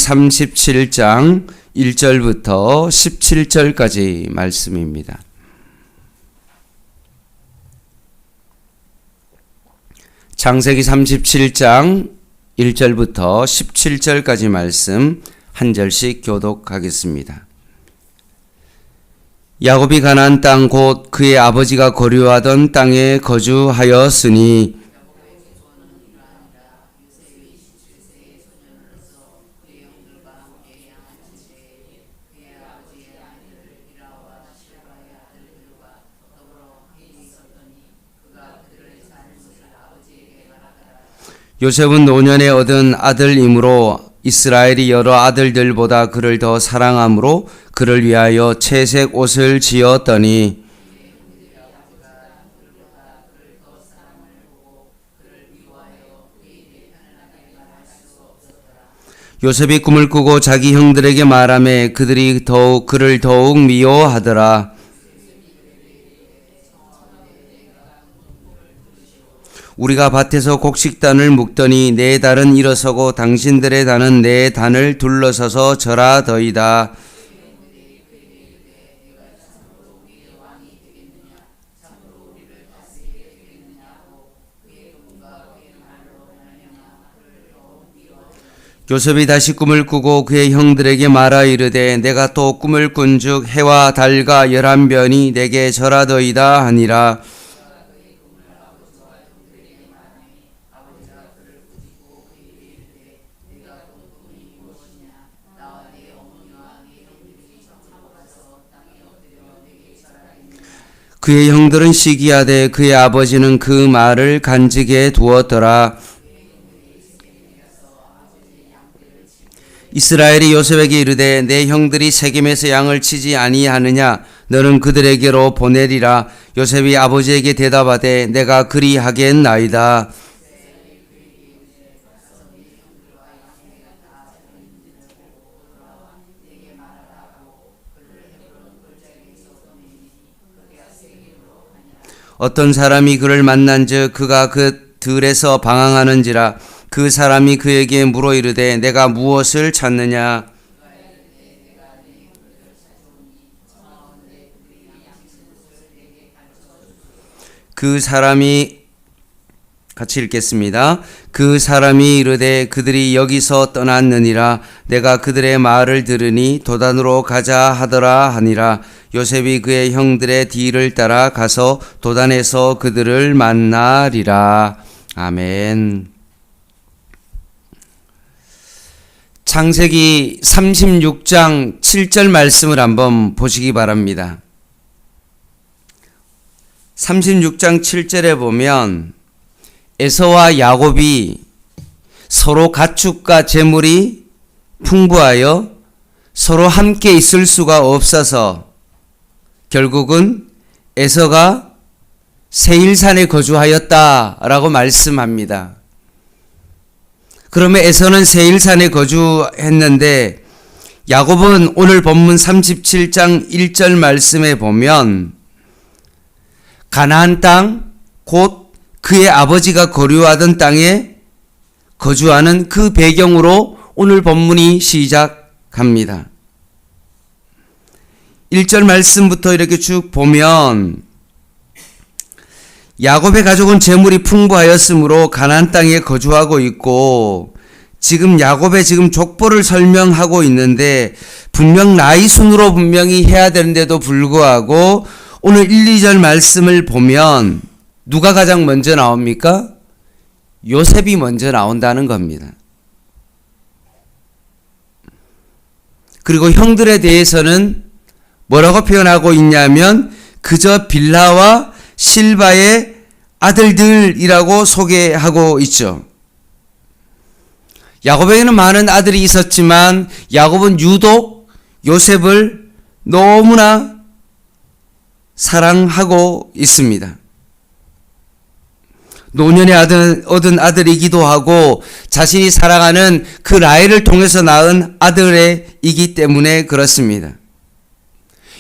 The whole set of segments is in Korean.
37장 1절부터 17절까지 말씀입니다. 창세기 37장 1절부터 17절까지 말씀 한 절씩 교독하겠습니다. 야곱이 가나안 땅 곧 그의 아버지가 거류하던 땅에 거주하였으니 요셉은 노년에 얻은 아들이므로 이스라엘이 여러 아들들보다 그를 더 사랑함으로 그를 위하여 채색 옷을 지었더니 요셉이 꿈을 꾸고 자기 형들에게 말하매 그들이 그를 더욱 미워하더라. 우리가 밭에서 곡식단을 묶더니 내 단은 일어서고 당신들의 단은 내 단을 둘러서서 절하더이다. 요셉이 다시 꿈을 꾸고 그의 형들에게 말하 이르되 내가 또 꿈을 꾼즉 해와 달과 11변이 내게 절하더이다 하니라. 그의 형들은 시기하되 그의 아버지는 그 말을 간직해 두었더라. 이스라엘이 요셉에게 이르되 내 형들이 세겜에서 양을 치지 아니하느냐 너는 그들에게로 보내리라. 요셉이 아버지에게 대답하되 내가 그리하겠나이다. 어떤 사람이 그를 만난즉 그가 그 들에서 방황하는지라. 그 사람이 그에게 물어 이르되 내가 무엇을 찾느냐. 그 사람이 같이 읽겠습니다. 그 사람이 이르되 그들이 여기서 떠났느니라. 내가 그들의 말을 들으니 도단으로 가자 하더라 하니라. 요셉이 그의 형들의 뒤를 따라 가서 도단에서 그들을 만나리라. 아멘. 창세기 36장 7절 말씀을 한번 보시기 바랍니다. 36장 7절에 보면 에서와 야곱이 서로 가축과 재물이 풍부하여 서로 함께 있을 수가 없어서 결국은 에서가 세일산에 거주하였다라고 말씀합니다. 그러면 에서는 세일산에 거주했는데 야곱은 오늘 본문 37장 1절 말씀에 보면 가나안 땅 곧 그의 아버지가 거류하던 땅에 거주하는 그 배경으로 오늘 본문이 시작합니다. 1절 말씀부터 이렇게 쭉 보면 야곱의 가족은 재물이 풍부하였으므로 가나안 땅에 거주하고 있고 지금 야곱의 족보를 설명하고 있는데 분명 나이 순으로 분명히 해야 되는데도 불구하고 오늘 1, 2절 말씀을 보면 누가 가장 먼저 나옵니까? 요셉이 먼저 나온다는 겁니다. 그리고 형들에 대해서는 뭐라고 표현하고 있냐면 그저 빌하와 실바의 아들들이라고 소개하고 있죠. 야곱에게는 많은 아들이 있었지만 야곱은 유독 요셉을 너무나 사랑하고 있습니다. 노년에 얻은 아들이기도 하고 자신이 사랑하는 그 라헬을 통해서 낳은 아들이기 때문에 그렇습니다.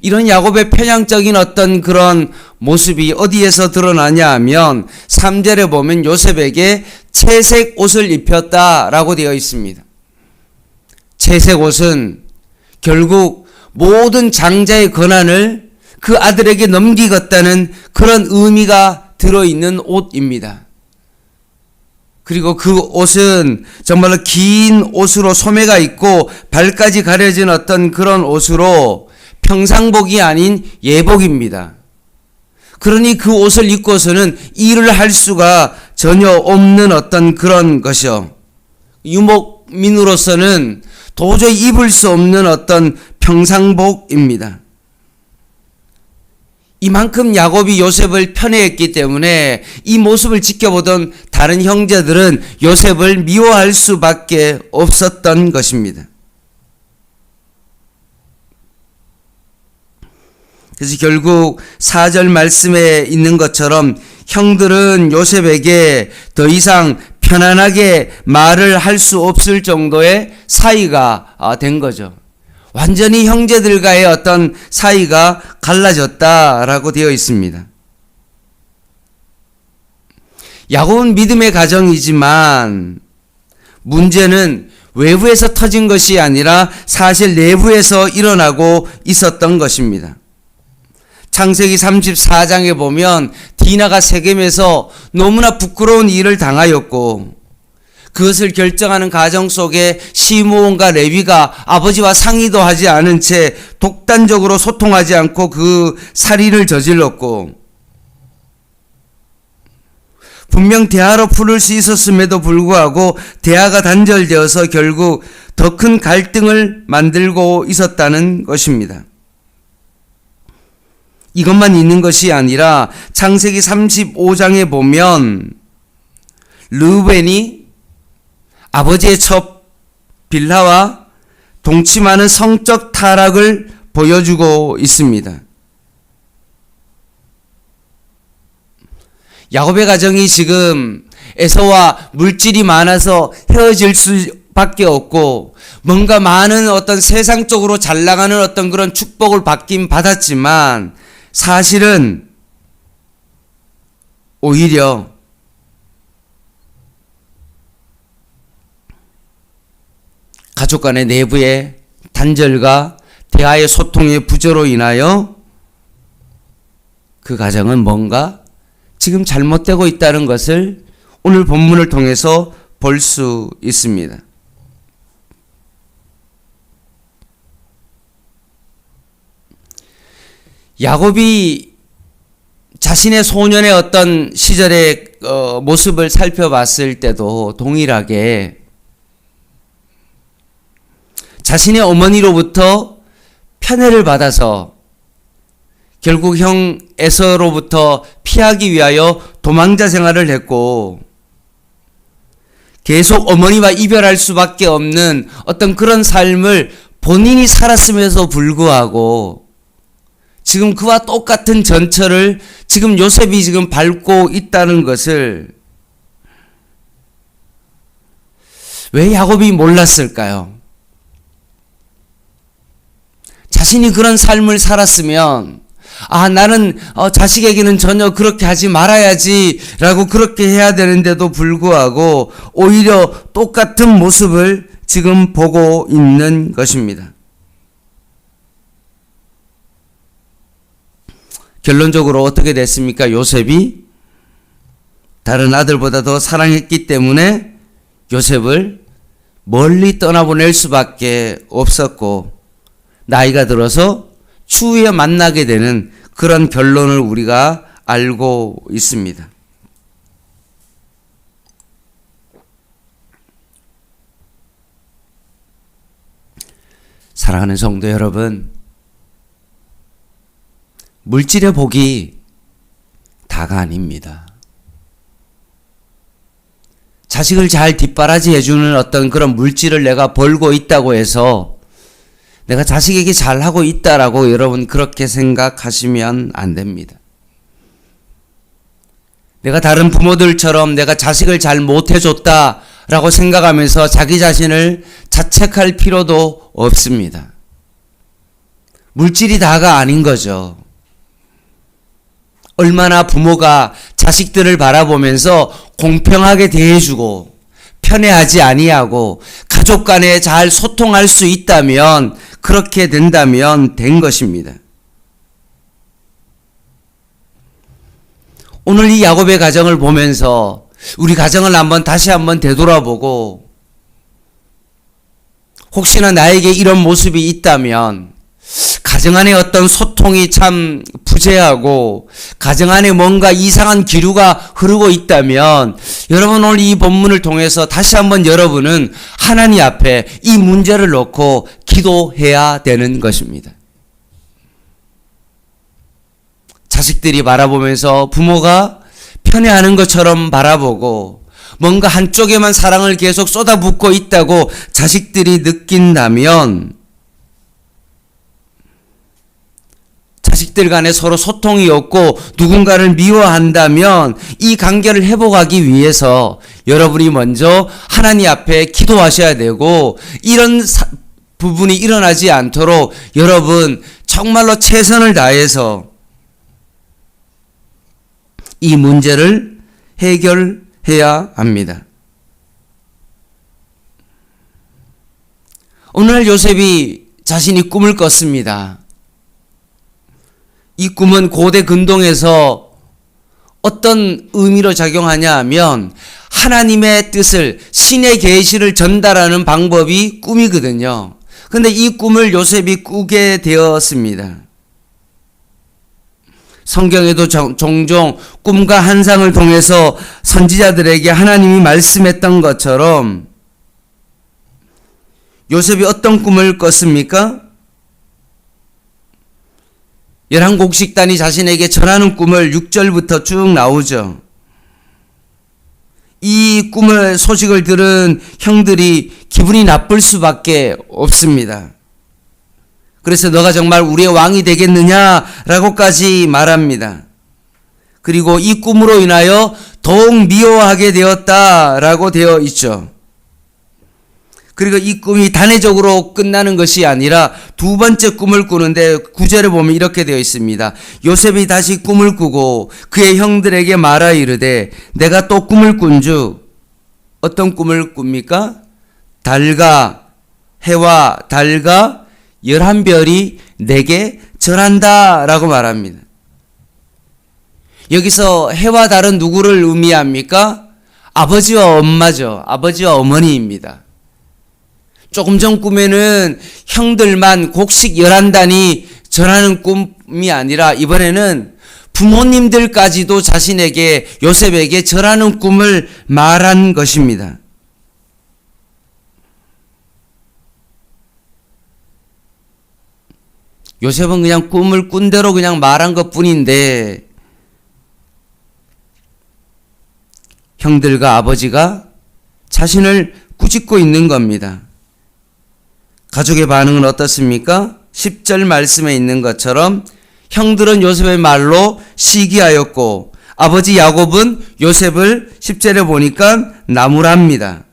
이런 야곱의 편향적인 어떤 그런 모습이 어디에서 드러나냐 하면 3절에 보면 요셉에게 채색 옷을 입혔다라고 되어 있습니다. 채색 옷은 결국 모든 장자의 권한을 그 아들에게 넘기겠다는 그런 의미가 들어있는 옷입니다. 그리고 그 옷은 정말로 긴 옷으로 소매가 있고 발까지 가려진 어떤 그런 옷으로 평상복이 아닌 예복입니다. 그러니 그 옷을 입고서는 일을 할 수가 전혀 없는 어떤 그런 것이요. 유목민으로서는 도저히 입을 수 없는 어떤 평상복입니다. 이만큼 야곱이 요셉을 편애했기 때문에 이 모습을 지켜보던 다른 형제들은 요셉을 미워할 수밖에 없었던 것입니다. 그래서 결국 4절 말씀에 있는 것처럼 형들은 요셉에게 더 이상 편안하게 말을 할 수 없을 정도의 사이가 된 거죠. 완전히 형제들과의 어떤 사이가 갈라졌다라고 되어 있습니다. 야곱은 믿음의 가정이지만 문제는 외부에서 터진 것이 아니라 사실 내부에서 일어나고 있었던 것입니다. 창세기 34장에 보면 디나가 세겜에서 너무나 부끄러운 일을 당하였고 그것을 결정하는 가정 속에 시므온과 레위가 아버지와 상의도 하지 않은 채 독단적으로 소통하지 않고 그 살인을 저질렀고 분명 대화로 풀을 수 있었음에도 불구하고 대화가 단절되어서 결국 더 큰 갈등을 만들고 있었다는 것입니다. 이것만 있는 것이 아니라 창세기 35장에 보면 르우벤이 아버지의 첩 빌하와 동침하는 성적 타락을 보여주고 있습니다. 야곱의 가정이 지금 에서와 물질이 많아서 헤어질 수밖에 없고 뭔가 많은 어떤 세상적으로 잘 나가는 어떤 그런 축복을 받긴 받았지만 사실은 오히려 가족 간의 내부의 단절과 대화의 소통의 부재로 인하여 그 가정은 뭔가 지금 잘못되고 있다는 것을 오늘 본문을 통해서 볼 수 있습니다. 야곱이 자신의 소년의 어떤 시절의 모습을 살펴봤을 때도 동일하게 자신의 어머니로부터 편애를 받아서 결국 형 에서로부터 피하기 위하여 도망자 생활을 했고 계속 어머니와 이별할 수밖에 없는 어떤 그런 삶을 본인이 살았음에도 불구하고 지금 그와 똑같은 전철을 지금 요셉이 지금 밟고 있다는 것을 왜 야곱이 몰랐을까요? 자신이 그런 삶을 살았으면 나는 자식에게는 전혀 그렇게 하지 말아야지 라고 그렇게 해야 되는데도 불구하고 오히려 똑같은 모습을 지금 보고 있는 것입니다. 결론적으로 어떻게 됐습니까? 요셉이 다른 아들보다 더 사랑했기 때문에 요셉을 멀리 떠나보낼 수밖에 없었고 나이가 들어서 추후에 만나게 되는 그런 결론을 우리가 알고 있습니다. 사랑하는 성도 여러분, 물질의 복이 다가 아닙니다. 자식을 잘 뒷바라지 해주는 어떤 그런 물질을 내가 벌고 있다고 해서 내가 자식에게 잘하고 있다라고 여러분 그렇게 생각하시면 안 됩니다. 내가 다른 부모들처럼 내가 자식을 잘 못해줬다라고 생각하면서 자기 자신을 자책할 필요도 없습니다. 물질이 다가 아닌 거죠. 얼마나 부모가 자식들을 바라보면서 공평하게 대해주고 편애하지 아니하고 가족 간에 잘 소통할 수 있다면, 그렇게 된다면 된 것입니다. 오늘 이 야곱의 가정을 보면서 우리 가정을 다시 한번 되돌아보고, 혹시나 나에게 이런 모습이 있다면, 가정 안에 어떤 소통이 참 부재하고 가정 안에 뭔가 이상한 기류가 흐르고 있다면, 여러분 오늘 이 본문을 통해서 다시 한번 여러분은 하나님 앞에 이 문제를 놓고 기도해야 되는 것입니다. 자식들이 바라보면서 부모가 편애하는 것처럼 바라보고 뭔가 한쪽에만 사랑을 계속 쏟아붓고 있다고 자식들이 느낀다면, 자식들 간에 서로 소통이 없고 누군가를 미워한다면, 이 관계를 회복하기 위해서 여러분이 먼저 하나님 앞에 기도하셔야 되고, 이런 부분이 일어나지 않도록 여러분 정말로 최선을 다해서 이 문제를 해결해야 합니다. 오늘 요셉이 자신이 꿈을 꿨습니다. 이 꿈은 고대 근동에서 어떤 의미로 작용하냐 하면, 하나님의 뜻을, 신의 계시를 전달하는 방법이 꿈이거든요. 근데 이 꿈을 요셉이 꾸게 되었습니다. 성경에도 종종 꿈과 환상을 통해서 선지자들에게 하나님이 말씀했던 것처럼, 요셉이 어떤 꿈을 꿨습니까? 열왕곡식단이 자신에게 전하는 꿈을 6절부터 쭉 나오죠. 이 꿈을 소식을 들은 형들이 기분이 나쁠 수밖에 없습니다. 그래서 너가 정말 우리의 왕이 되겠느냐라고까지 말합니다. 그리고 이 꿈으로 인하여 더욱 미워하게 되었다라고 되어 있죠. 그리고 이 꿈이 단회적으로 끝나는 것이 아니라 두 번째 꿈을 꾸는데 9절에 보면 이렇게 되어 있습니다. 요셉이 다시 꿈을 꾸고 그의 형들에게 말하 이르되, 내가 또 꿈을 꾼즉. 어떤 꿈을 꿉니까? 달과 해와 달과 11별이 내게 절한다 라고 말합니다. 여기서 해와 달은 누구를 의미합니까? 아버지와 엄마죠. 아버지와 어머니입니다. 조금 전 꿈에는 형들만 곡식 11단이 전하는 꿈이 아니라, 이번에는 부모님들까지도 자신에게, 요셉에게 절하는 꿈을 말한 것입니다. 요셉은 그냥 꿈을 꾼 대로 그냥 말한 것 뿐인데, 형들과 아버지가 자신을 꾸짖고 있는 겁니다. 가족의 반응은 어떻습니까? 10절 말씀에 있는 것처럼 형들은 요셉의 말로 시기하였고 아버지 야곱은 요셉을 10절에 보니까 나무랍니다.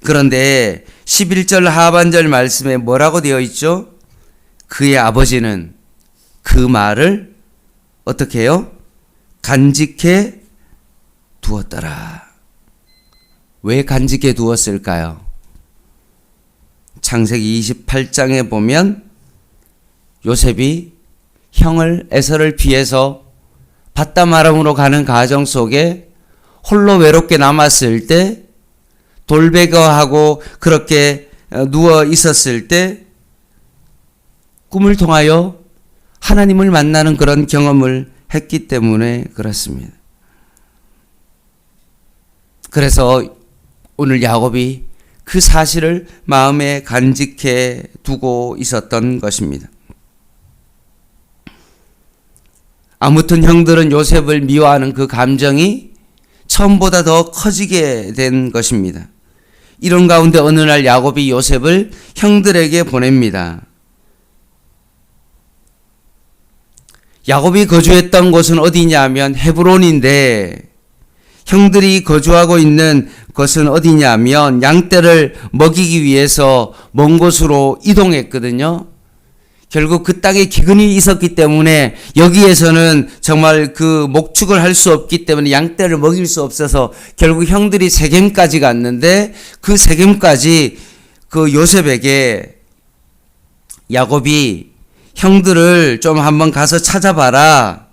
그런데 11절 하반절 말씀에 뭐라고 되어 있죠? 그의 아버지는 그 말을 어떻게 해요? 간직해 두었더라. 왜 간직해 두었을까요? 창세기 28장에 보면 요셉이 형을 에서를 피해서 밧담 아람으로 가는 과정 속에 홀로 외롭게 남았을 때, 돌베개하고 그렇게 누워 있었을 때 꿈을 통하여 하나님을 만나는 그런 경험을 했기 때문에 그렇습니다. 그래서 오늘 야곱이 그 사실을 마음에 간직해 두고 있었던 것입니다. 아무튼 형들은 요셉을 미워하는 그 감정이 처음보다 더 커지게 된 것입니다. 이런 가운데 어느 날 야곱이 요셉을 형들에게 보냅니다. 야곱이 거주했던 곳은 어디냐 하면 헤브론인데, 형들이 거주하고 있는 것은 어디냐 하면 양떼를 먹이기 위해서 먼 곳으로 이동했거든요. 결국 그 땅에 기근이 있었기 때문에 여기에서는 정말 그 목축을 할 수 없기 때문에 양떼를 먹일 수 없어서 결국 형들이 세겜까지 갔는데 그 세겜까지 그 요셉에게 야곱이 형들을 좀 한번 가서 찾아봐라.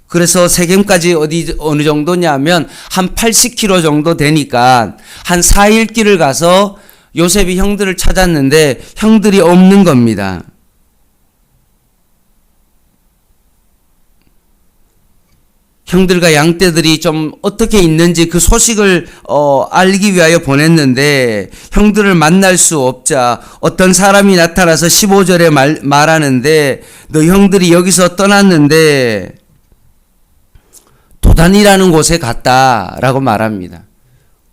그래서 세겜까지 어느 정도냐면 한 80km 정도 되니까 한 4일 길을 가서 요셉이 형들을 찾았는데 형들이 없는 겁니다. 형들과 양떼들이 좀 어떻게 있는지 그 소식을 알기 위하여 보냈는데 형들을 만날 수 없자 어떤 사람이 나타나서 15절에 말하는데 너 형들이 여기서 떠났는데 도단이라는 곳에 갔다라고 말합니다.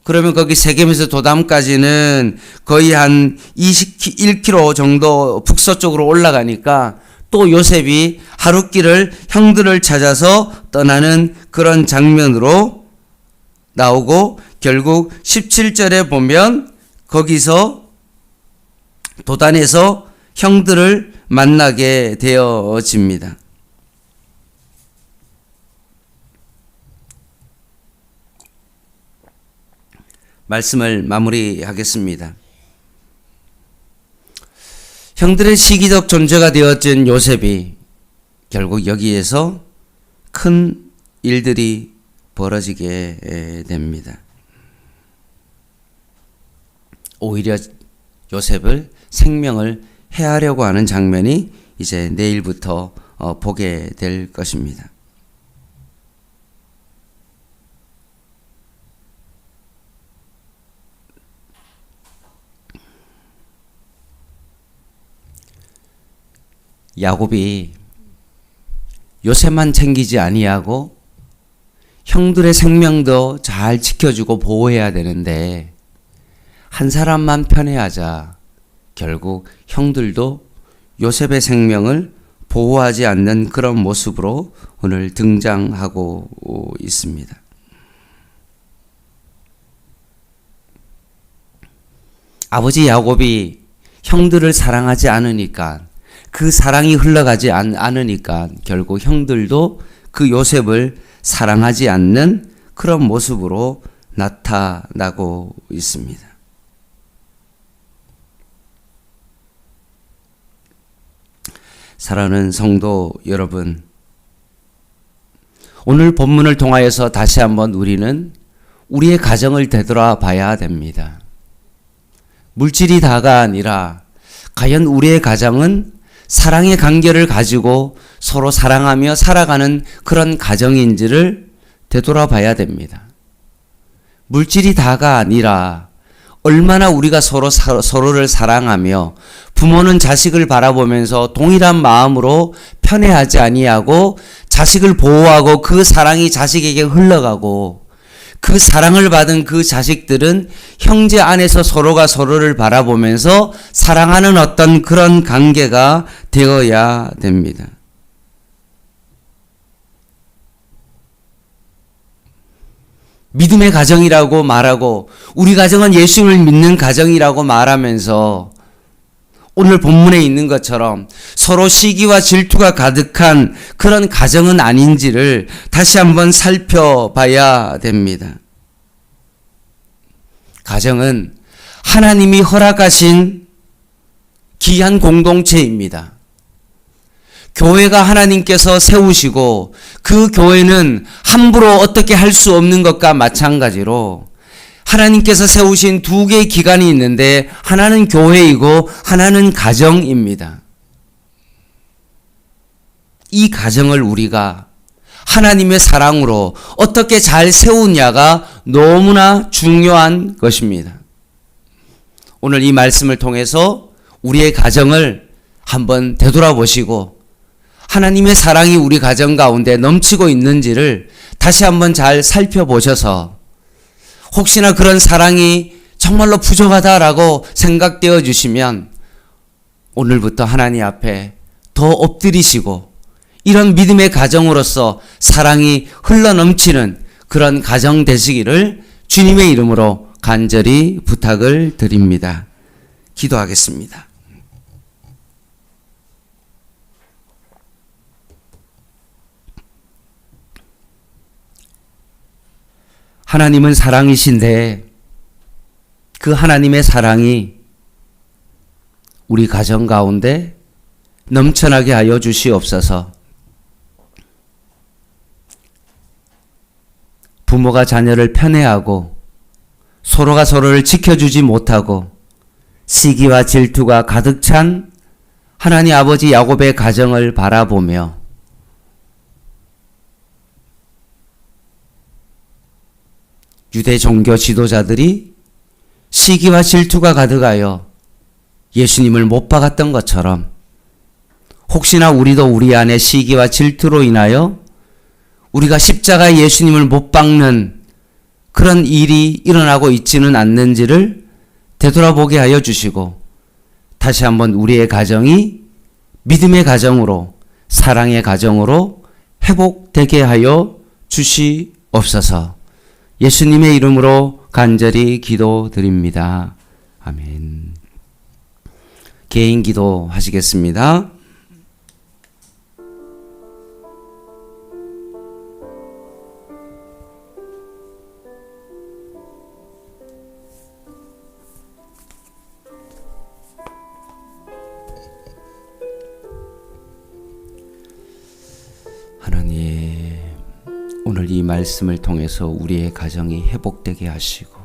그러면 거기 세겜에서 도단까지는 거의 한 21km 정도 북서쪽으로 올라가니까 또 요셉이 하룻길을 형들을 찾아서 떠나는 그런 장면으로 나오고 결국 17절에 보면 거기서 도단에서 형들을 만나게 되어집니다. 말씀을 마무리하겠습니다. 형들의 시기적 존재가 되어진 요셉이 결국 여기에서 큰 일들이 벌어지게 됩니다. 오히려 요셉을 생명을 해하려고 하는 장면이 이제 내일부터 보게 될 것입니다. 야곱이 요셉만 챙기지 아니하고 형들의 생명도 잘 지켜주고 보호해야 되는데 한 사람만 편애하자 결국 형들도 요셉의 생명을 보호하지 않는 그런 모습으로 오늘 등장하고 있습니다. 아버지 야곱이 형들을 사랑하지 않으니까 그 사랑이 흘러가지 않으니까 결국 형들도 그 요셉을 사랑하지 않는 그런 모습으로 나타나고 있습니다. 사랑하는 성도 여러분, 오늘 본문을 통하여서 다시 한번 우리는 우리의 가정을 되돌아봐야 됩니다. 물질이 다가 아니라 과연 우리의 가정은 사랑의 관계를 가지고 서로 사랑하며 살아가는 그런 가정인지를 되돌아봐야 됩니다. 물질이 다가 아니라 얼마나 우리가 서로를 사랑하며 부모는 자식을 바라보면서 동일한 마음으로 편애하지 아니하고 자식을 보호하고 그 사랑이 자식에게 흘러가고 그 사랑을 받은 그 자식들은 형제 안에서 서로가 서로를 바라보면서 사랑하는 어떤 그런 관계가 되어야 됩니다. 믿음의 가정이라고 말하고 우리 가정은 예수를 믿는 가정이라고 말하면서 오늘 본문에 있는 것처럼 서로 시기와 질투가 가득한 그런 가정은 아닌지를 다시 한번 살펴봐야 됩니다. 가정은 하나님이 허락하신 귀한 공동체입니다. 교회가 하나님께서 세우시고 그 교회는 함부로 어떻게 할 수 없는 것과 마찬가지로 하나님께서 세우신 두 개의 기관이 있는데 하나는 교회이고 하나는 가정입니다. 이 가정을 우리가 하나님의 사랑으로 어떻게 잘 세우냐가 너무나 중요한 것입니다. 오늘 이 말씀을 통해서 우리의 가정을 한번 되돌아보시고 하나님의 사랑이 우리 가정 가운데 넘치고 있는지를 다시 한번 잘 살펴보셔서 혹시나 그런 사랑이 정말로 부족하다라고 생각되어 주시면 오늘부터 하나님 앞에 더 엎드리시고 이런 믿음의 가정으로서 사랑이 흘러넘치는 그런 가정 되시기를 주님 주님의 이름으로 간절히 부탁을 드립니다. 기도하겠습니다. 하나님은 사랑이신데 그 하나님의 사랑이 우리 가정 가운데 넘쳐나게 하여 주시옵소서. 부모가 자녀를 편애하고 서로가 서로를 지켜주지 못하고 시기와 질투가 가득 찬 하나님 아버지 야곱의 가정을 바라보며 유대 종교 지도자들이 시기와 질투가 가득하여 예수님을 못 박았던 것처럼 혹시나 우리도 우리 안에 시기와 질투로 인하여 우리가 십자가에 예수님을 못 박는 그런 일이 일어나고 있지는 않는지를 되돌아보게 하여 주시고 다시 한번 우리의 가정이 믿음의 가정으로 사랑의 가정으로 회복되게 하여 주시옵소서. 예수님의 이름으로 간절히 기도드립니다. 아멘. 개인 기도 하시겠습니다. 하나님, 오늘 이 말씀을 통해서 우리의 가정이 회복되게 하시고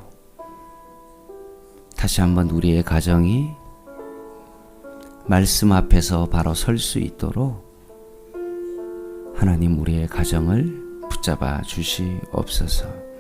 다시 한번 우리의 가정이 말씀 앞에서 바로 설 수 있도록 하나님 우리의 가정을 붙잡아 주시옵소서.